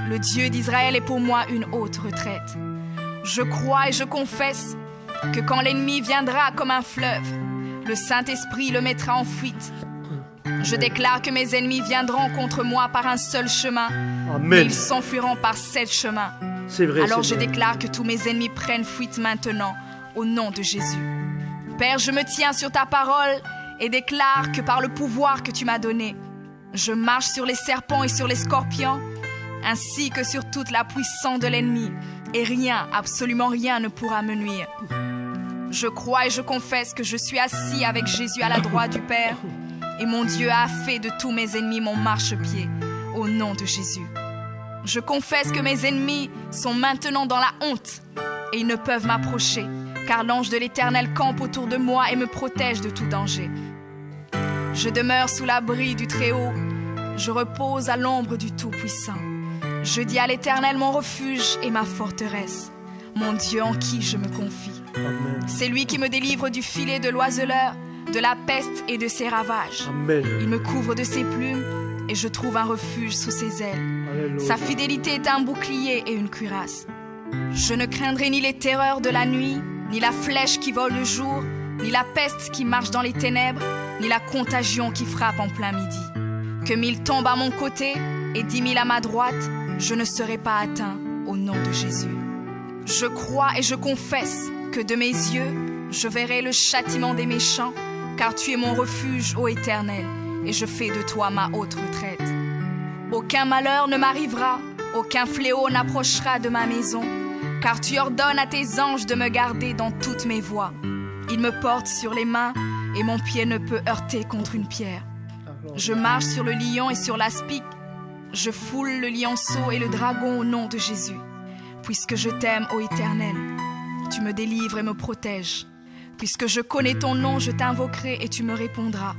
Le Dieu d'Israël est pour moi une haute retraite. Je crois et je confesse que quand l'ennemi viendra comme un fleuve, le Saint-Esprit le mettra en fuite. Je déclare que mes ennemis viendront contre moi par un seul chemin, mais Amen. ils s'enfuiront par 7 chemins. C'est vrai, Alors je Seigneur. déclare que tous mes ennemis prennent fuite maintenant, au nom de Jésus. Père, je me tiens sur ta parole et déclare que par le pouvoir que tu m'as donné, je marche sur les serpents et sur les scorpions, ainsi que sur toute la puissance de l'ennemi, et rien, absolument rien ne pourra me nuire. Je crois et je confesse que je suis assis avec Jésus à la droite du Père et mon Dieu a fait de tous mes ennemis mon marchepied au nom de Jésus. Je confesse que mes ennemis sont maintenant dans la honte et ils ne peuvent m'approcher car l'ange de l'Éternel campe autour de moi et me protège de tout danger. Je demeure sous l'abri du Très-Haut, je repose à l'ombre du Tout-Puissant. Je dis à l'Éternel mon refuge et ma forteresse, mon Dieu en qui je me confie. Amen. C'est lui qui me délivre du filet de l'oiseleur, de la peste et de ses ravages. Amen. Il me couvre de ses plumes et je trouve un refuge sous ses ailes. Alléluia. Sa fidélité est un bouclier et une cuirasse. Je ne craindrai ni les terreurs de la nuit, ni la flèche qui vole le jour, ni la peste qui marche dans les ténèbres, ni la contagion qui frappe en plein midi. Que 1000 tombent à mon côté et 10 000 à ma droite, je ne serai pas atteint au nom de Jésus. Je crois et je confesse que de mes yeux, je verrai le châtiment des méchants, car tu es mon refuge, ô Éternel, et je fais de toi ma haute retraite. Aucun malheur ne m'arrivera, aucun fléau n'approchera de ma maison, car tu ordonnes à tes anges de me garder dans toutes mes voies. Ils me portent sur les mains, et mon pied ne peut heurter contre une pierre. Je marche sur le lion et sur l'aspic, je foule le lionceau et le dragon au nom de Jésus. Puisque je t'aime, ô Éternel, tu me délivres et me protèges. Puisque je connais ton nom, je t'invoquerai et tu me répondras.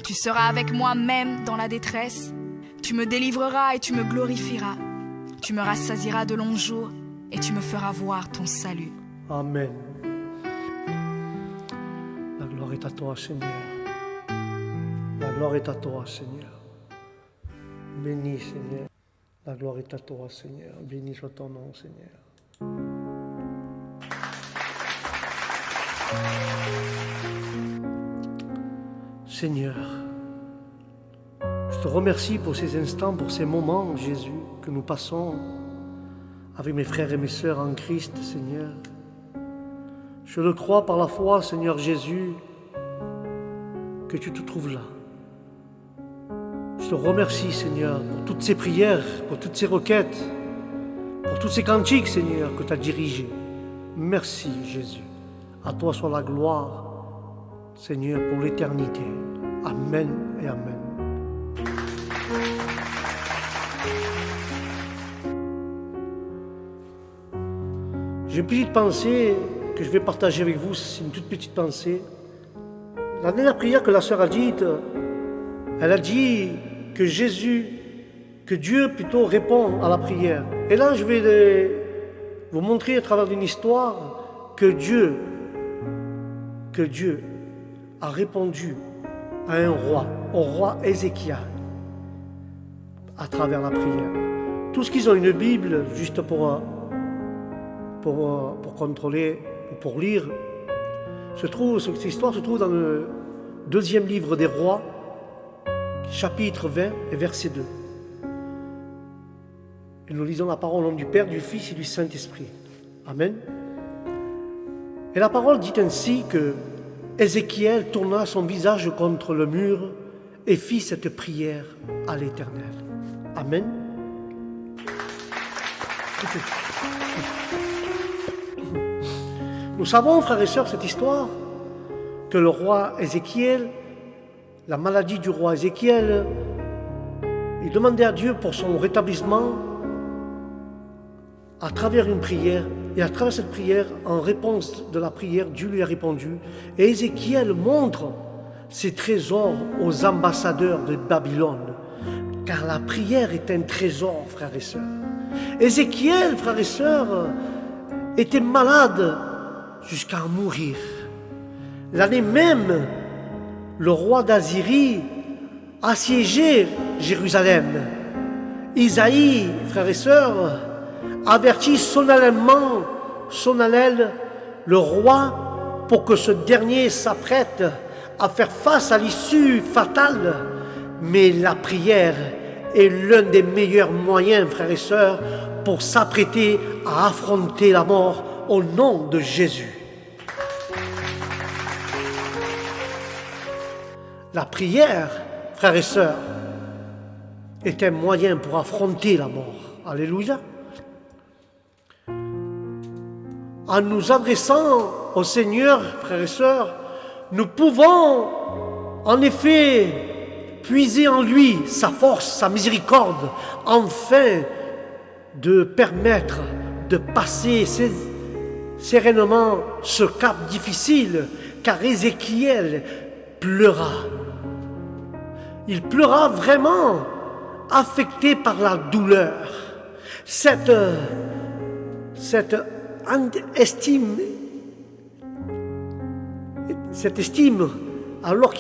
Tu seras avec moi même dans la détresse. Tu me délivreras et tu me glorifieras. Tu me rassasieras de longs jours et tu me feras voir ton salut. Amen. La gloire est à toi, Seigneur. La gloire est à toi, Seigneur. Béni, Seigneur. La gloire est à toi, Seigneur. Béni soit ton nom, Seigneur. Seigneur, je te remercie pour ces instants, pour ces moments, Jésus, que nous passons avec mes frères et mes sœurs en Christ, Seigneur. Je le crois par la foi, Seigneur Jésus, que tu te trouves là. Je te remercie, Seigneur, pour toutes ces prières, pour toutes ces requêtes, pour tous ces cantiques, Seigneur, que tu as dirigés. Merci, Jésus. À toi soit la gloire, Seigneur, pour l'éternité. Amen et amen. J'ai une petite pensée que je vais partager avec vous, c'est une toute petite pensée. La dernière prière que la sœur a dite, elle a dit que Dieu plutôt répond à la prière. Et là, je vais vous montrer à travers une histoire que Dieu a répondu à un roi, au roi Ézéchiel, à travers la prière. Tous qu'ils ont une Bible, juste pour contrôler, pour lire, cette histoire se trouve dans le 2e livre des rois, chapitre 20 et verset 2. Et nous lisons la parole au nom du Père, du Fils et du Saint-Esprit. Amen. Et la parole dit ainsi que Ézéchiel tourna son visage contre le mur et fit cette prière à l'Éternel. Amen. Nous savons, frères et sœurs, cette histoire, que le roi Ézéchiel, la maladie du roi Ézéchiel, il demandait à Dieu pour son rétablissement à travers une prière. Et à travers cette prière, en réponse de la prière, Dieu lui a répondu. Et Ézéchiel montre ses trésors aux ambassadeurs de Babylone. Car la prière est un trésor, frères et sœurs. Ézéchiel, frères et sœurs, était malade jusqu'à en mourir. L'année même, le roi d'Assyrie assiégeait Jérusalem. Isaïe, frères et sœurs, avertit solennellement le roi pour que ce dernier s'apprête à faire face à l'issue fatale. Mais la prière est l'un des meilleurs moyens, frères et sœurs, pour s'apprêter à affronter la mort au nom de Jésus. La prière, frères et sœurs, est un moyen pour affronter la mort. Alléluia. En nous adressant au Seigneur, frères et sœurs, nous pouvons en effet puiser en lui sa force, sa miséricorde, afin de permettre de passer sereinement ce cap difficile, car Ézéchiel pleura. Il pleura vraiment, affecté par la douleur. Cette estime, alors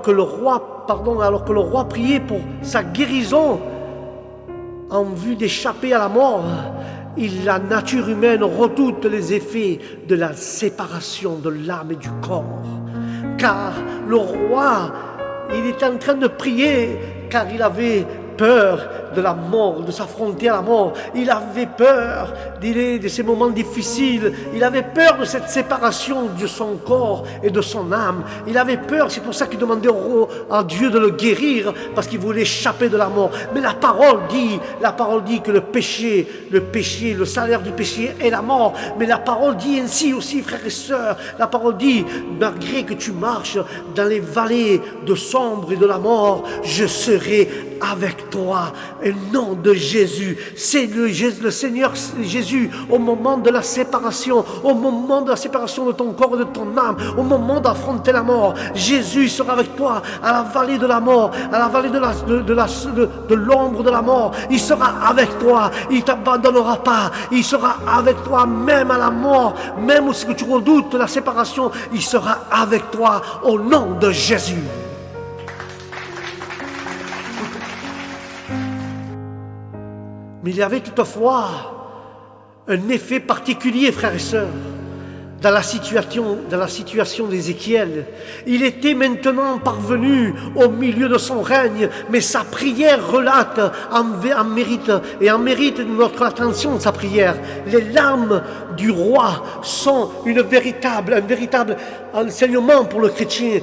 que le roi priait pour sa guérison en vue d'échapper à la mort, la nature humaine redoute les effets de la séparation de l'âme et du corps. Car le roi, il était en train de prier, car il avait peur de la mort, de s'affronter à la mort. Il avait peur de ces moments difficiles. Il avait peur de cette séparation de son corps et de son âme. Il avait peur, c'est pour ça qu'il demandait à Dieu de le guérir, parce qu'il voulait échapper de la mort. Mais la parole dit que le péché, le salaire du péché est la mort. Mais la parole dit ainsi aussi, frères et sœurs, la parole dit, malgré que tu marches dans les vallées de sombre et de la mort, je serai avec toi. Au nom de Jésus, c'est le Seigneur Jésus, au moment de la séparation, de ton corps et de ton âme, au moment d'affronter la mort, Jésus sera avec toi à la vallée de la mort, à la vallée de l'ombre de la mort. Il sera avec toi, il ne t'abandonnera pas, il sera avec toi même à la mort, même si tu redoutes la séparation, il sera avec toi au nom de Jésus. Mais il y avait toutefois un effet particulier, frères et sœurs, dans la situation d'Ézéchiel. Il était maintenant parvenu au milieu de son règne, mais sa prière relate en mérite notre attention, sa prière. Les larmes du roi sont un véritable enseignement pour le chrétien.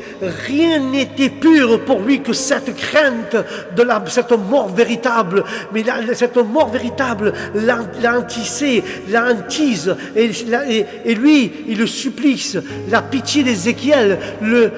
Rien n'était pur pour lui que cette crainte de cette mort véritable. Mais cette mort véritable la hantise, et lui, il le supplice. La pitié d'Ézéchiel le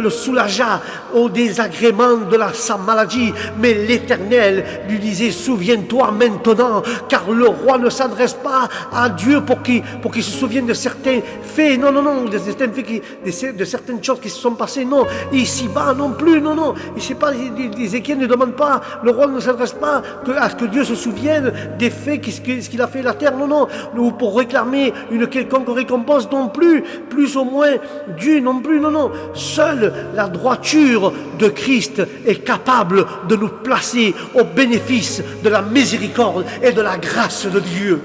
soulagea au désagrément de sa maladie. Mais l'Éternel lui disait, souviens-toi maintenant, car le roi ne s'adresse pas à Dieu pour qu'il se souvienne de certains faits, de certaines choses qui se sont passées, non, ici-bas non plus, non, il sait pas, Ézéchiel ne demande pas, le roi ne s'adresse pas à ce que Dieu se souvienne des faits, ce qu'il a fait la terre, non, ou pour réclamer une quelconque récompense, non plus au moins Dieu, non plus, non, seule la droiture de Christ est capable de nous placer au bénéfice de la miséricorde et de la grâce de Dieu.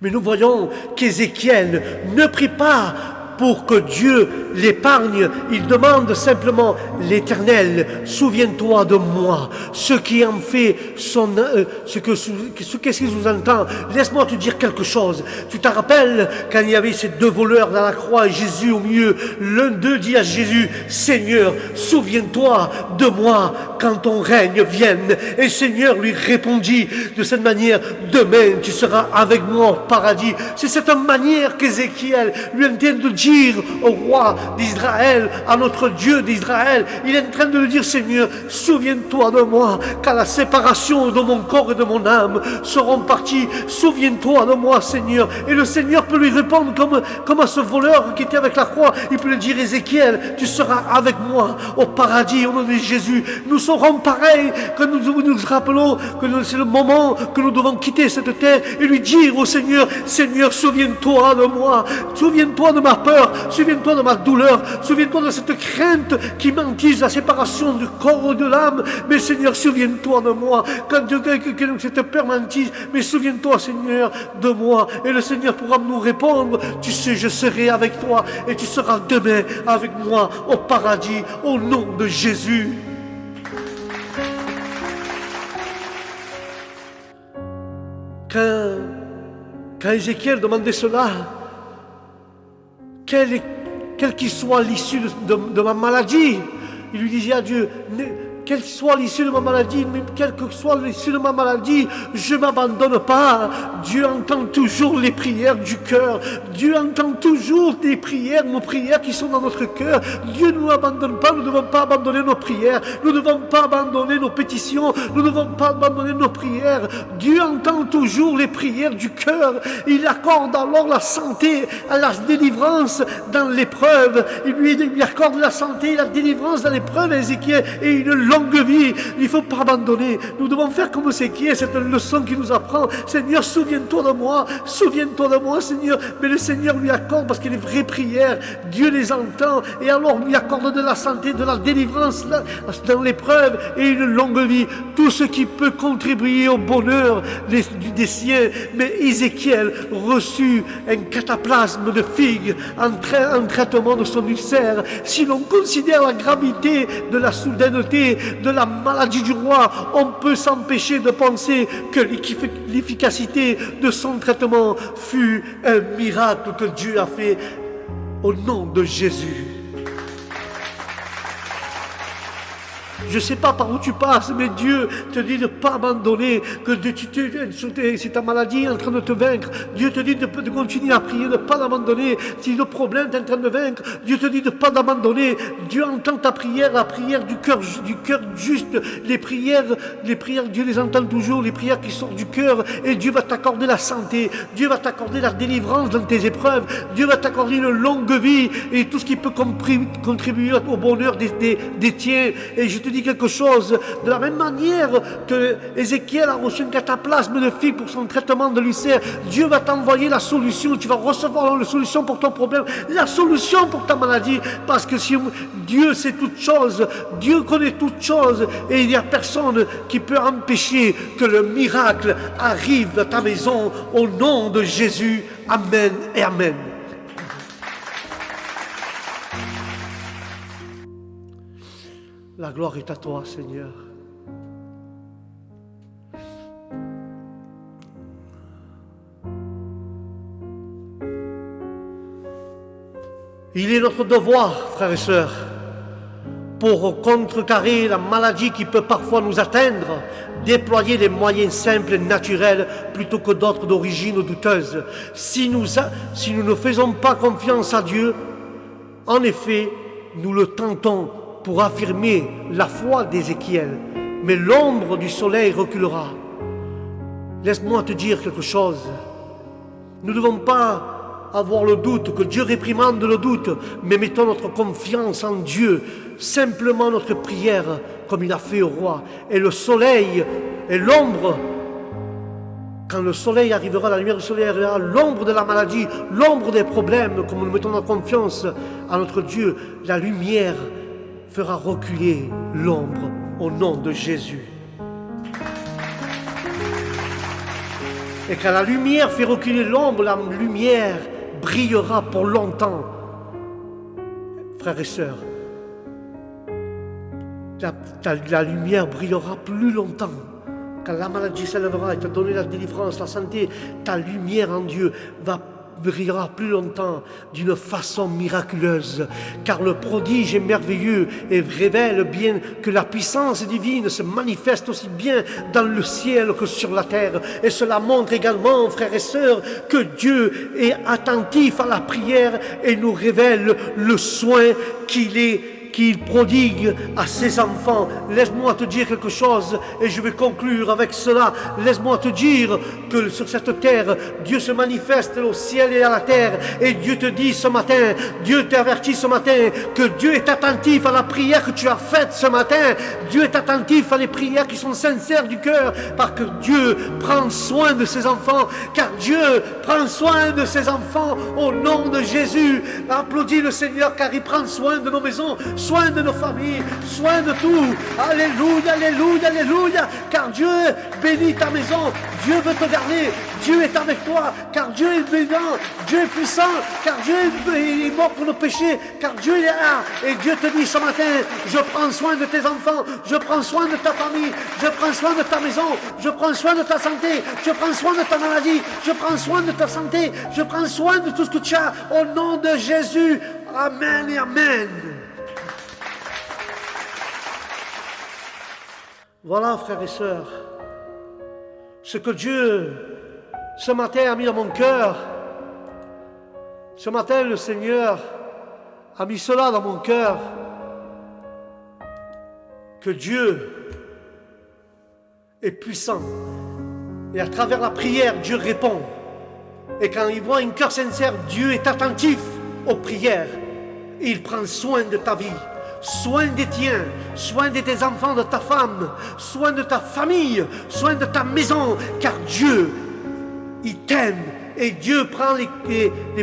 Mais nous voyons qu'Ézéchiel ne prie pas pour que Dieu l'épargne. Il demande simplement, l'Éternel, souviens-toi de moi. Ce qui en fait qu'est-ce qu'il sous-entend? Laisse-moi te dire quelque chose. Tu te rappelles quand il y avait ces deux voleurs dans la croix et Jésus au milieu, l'un d'eux dit à Jésus, Seigneur, souviens-toi de moi quand ton règne vienne. Et le Seigneur lui répondit de cette manière, demain tu seras avec moi au paradis. C'est cette manière qu'Ézéchiel lui intend de dire au roi d'Israël, à notre Dieu d'Israël, il est en train de lui dire, Seigneur, souviens-toi de moi, quand la séparation de mon corps et de mon âme seront partis, souviens-toi de moi, Seigneur. Et le Seigneur peut lui répondre comme à ce voleur qui était avec la croix, il peut lui dire, Ézéchiel, tu seras avec moi au paradis au nom de Jésus. Nous serons pareils que nous rappelons que c'est le moment que nous devons quitter cette terre et lui dire au Seigneur, Seigneur, souviens-toi de moi, souviens-toi de ma peur, souviens-toi de ma douleur, souviens-toi de cette crainte qui m'hantise, la séparation du corps et de l'âme. Mais Seigneur, souviens-toi de moi, quand cette peur m'hantise, mais souviens-toi, Seigneur, de moi. Et le Seigneur pourra nous répondre, tu sais, je serai avec toi et tu seras demain avec moi au paradis, au nom de Jésus. Quand Ézéchiel demandait cela, quelle qu'il soit l'issue de ma maladie, il lui disait à Dieu, quelle soit l'issue de ma maladie, quelle que soit l'issue de ma maladie, je ne m'abandonne pas. Dieu entend toujours les prières du cœur. Dieu entend toujours des prières, nos prières qui sont dans notre cœur. Dieu ne nous abandonne pas, nous ne devons pas abandonner nos prières. Nous ne devons pas abandonner nos pétitions. Nous ne devons pas abandonner nos prières. Dieu entend toujours les prières du cœur. Il accorde alors la santé, la délivrance dans l'épreuve. Il lui accorde la santé, la délivrance dans l'épreuve, Ézéchiel, et une longue vie. Il ne faut pas abandonner. Nous devons faire comme Ézéchiel, c'est une leçon qui nous apprend. Seigneur, souviens-toi de moi, Seigneur. Mais le Seigneur lui accorde, parce que les vraies prières, Dieu les entend, et alors lui accorde de la santé, de la délivrance dans l'épreuve, et une longue vie. Tout ce qui peut contribuer au bonheur des siens. Mais Ézéchiel reçut un cataplasme de figue, un traitement de son ulcère. Si l'on considère la gravité de la soudaineté, de la maladie du roi, on peut s'empêcher de penser que l'efficacité de son traitement fut un miracle que Dieu a fait au nom de Jésus. Je ne sais pas par où tu passes, mais Dieu te dit de ne pas abandonner, que si ta maladie est en train de te vaincre, Dieu te dit de continuer à prier, de ne pas l'abandonner. Si le problème est en train de vaincre, Dieu te dit de ne pas l'abandonner. Dieu entend ta prière, la prière du cœur juste. Les prières, Dieu les entend toujours, les prières qui sortent du cœur, et Dieu va t'accorder la santé, Dieu va t'accorder la délivrance dans tes épreuves, Dieu va t'accorder une longue vie, et tout ce qui peut contribuer au bonheur des tiens. Et je te dis quelque chose, de la même manière que Ézéchiel a reçu un cataplasme de figue pour son traitement de l'ulcère, Dieu va t'envoyer la solution. Tu vas recevoir la solution pour ton problème, la solution pour ta maladie, parce que si Dieu sait toutes choses, Dieu connaît toutes choses, et il n'y a personne qui peut empêcher que le miracle arrive dans ta maison au nom de Jésus. Amen et amen. La gloire est à toi, Seigneur. Il est notre devoir, frères et sœurs, pour contrecarrer la maladie qui peut parfois nous atteindre, déployer les moyens simples et naturels plutôt que d'autres d'origine douteuse. Si nous ne faisons pas confiance à Dieu, en effet, nous le tentons pour affirmer la foi d'Ézéchiel, mais l'ombre du soleil reculera. Laisse-moi te dire quelque chose. Nous ne devons pas avoir le doute, que Dieu réprimande le doute, mais mettons notre confiance en Dieu, simplement notre prière, comme il a fait au roi. Et le soleil et l'ombre, quand le soleil arrivera, la lumière du soleil arrivera, l'ombre de la maladie, l'ombre des problèmes, comme nous mettons notre confiance à notre Dieu, la lumière fera reculer l'ombre au nom de Jésus. Et quand la lumière fait reculer l'ombre, la lumière brillera pour longtemps. Frères et sœurs, la lumière brillera plus longtemps. Quand la maladie s'élèvera et t'a donné la délivrance, la santé, ta lumière en Dieu brillera plus longtemps d'une façon miraculeuse, car le prodige est merveilleux et révèle bien que la puissance divine se manifeste aussi bien dans le ciel que sur la terre. Et cela montre également, frères et sœurs, que Dieu est attentif à la prière et nous révèle le soin qu'il prodigue à ses enfants. Laisse-moi te dire quelque chose et je vais conclure avec cela. Laisse-moi te dire que sur cette terre, Dieu se manifeste au ciel et à la terre, et Dieu te dit ce matin, Dieu t'avertit ce matin que Dieu est attentif à la prière que tu as faite ce matin. Dieu est attentif à les prières qui sont sincères du cœur, parce que Dieu prend soin de ses enfants, car Dieu prend soin de ses enfants au nom de Jésus. Applaudis le Seigneur, car il prend soin de nos maisons, soin de nos familles, soin de tout. Alléluia, alléluia, alléluia. Car Dieu bénit ta maison. Dieu veut te garder. Dieu est avec toi. Car Dieu est bénissant. Dieu est puissant. Car Dieu est mort pour nos péchés. Car Dieu est là. Et Dieu te dit ce matin, je prends soin de tes enfants. Je prends soin de ta famille. Je prends soin de ta maison. Je prends soin de ta santé. Je prends soin de ta maladie. Je prends soin de ta santé. Je prends soin de tout ce que tu as. Au nom de Jésus. Amen et amen. Voilà, frères et sœurs, ce que Dieu, ce matin, a mis dans mon cœur. Ce matin, le Seigneur a mis cela dans mon cœur, que Dieu est puissant. Et à travers la prière, Dieu répond. Et quand il voit un cœur sincère, Dieu est attentif aux prières. Et il prend soin de ta vie, soin des tiens, soin de tes enfants, de ta femme, soin de ta famille, soin de ta maison. Car Dieu, il t'aime. Et Dieu prend les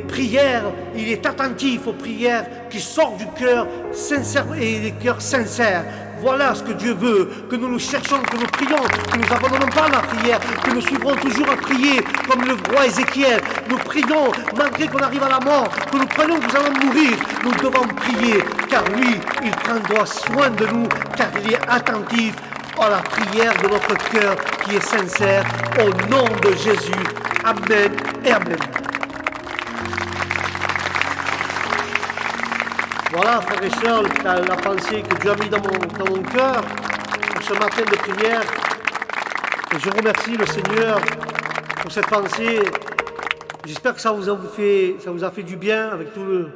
prières, il est attentif aux prières qui sortent du cœur sincère et des cœurs sincères. Voilà ce que Dieu veut, que nous cherchons, que nous prions, que nous n'abandonnons pas la prière, que nous suivrons toujours à prier comme le roi Ézéchiel. Nous prions malgré qu'on arrive à la mort, que nous croyons que nous allons mourir. Nous devons prier car lui, il prendra soin de nous, car il est attentif à la prière de notre cœur qui est sincère. Au nom de Jésus. Amen et Amen. Voilà, frères et sœurs, la pensée que Dieu a mis dans mon cœur pour ce matin de prière. Et je remercie le Seigneur pour cette pensée. J'espère que ça vous a fait du bien avec tout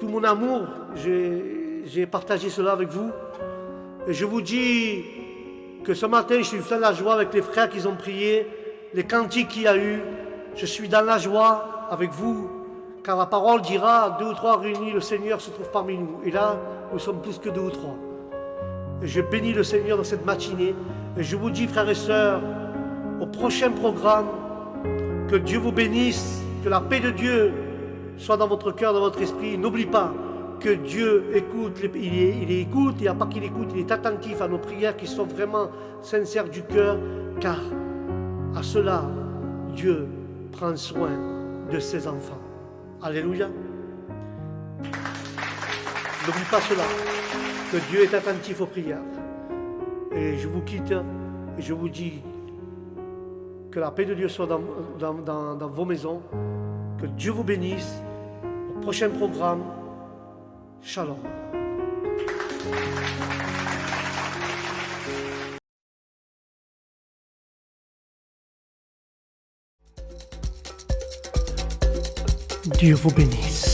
mon amour. J'ai partagé cela avec vous. Et je vous dis que ce matin, je suis plein de la joie avec les frères qui ont prié, les cantiques qu'il y a eu. Je suis dans la joie avec vous. Car la parole dira, 2 ou 3 réunis, le Seigneur se trouve parmi nous. Et là, nous sommes plus que 2 ou 3. Et je bénis le Seigneur dans cette matinée. Et je vous dis, frères et sœurs, au prochain programme, que Dieu vous bénisse, que la paix de Dieu soit dans votre cœur, dans votre esprit. N'oublie pas que Dieu écoute, il écoute, et à part qu'il écoute, il est attentif à nos prières qui sont vraiment sincères du cœur, car à cela, Dieu prend soin de ses enfants. Alléluia. N'oublie pas cela, que Dieu est attentif aux prières. Et je vous quitte et je vous dis que la paix de Dieu soit dans vos maisons, que Dieu vous bénisse. Au prochain programme, Shalom. Dieu vous bénisse.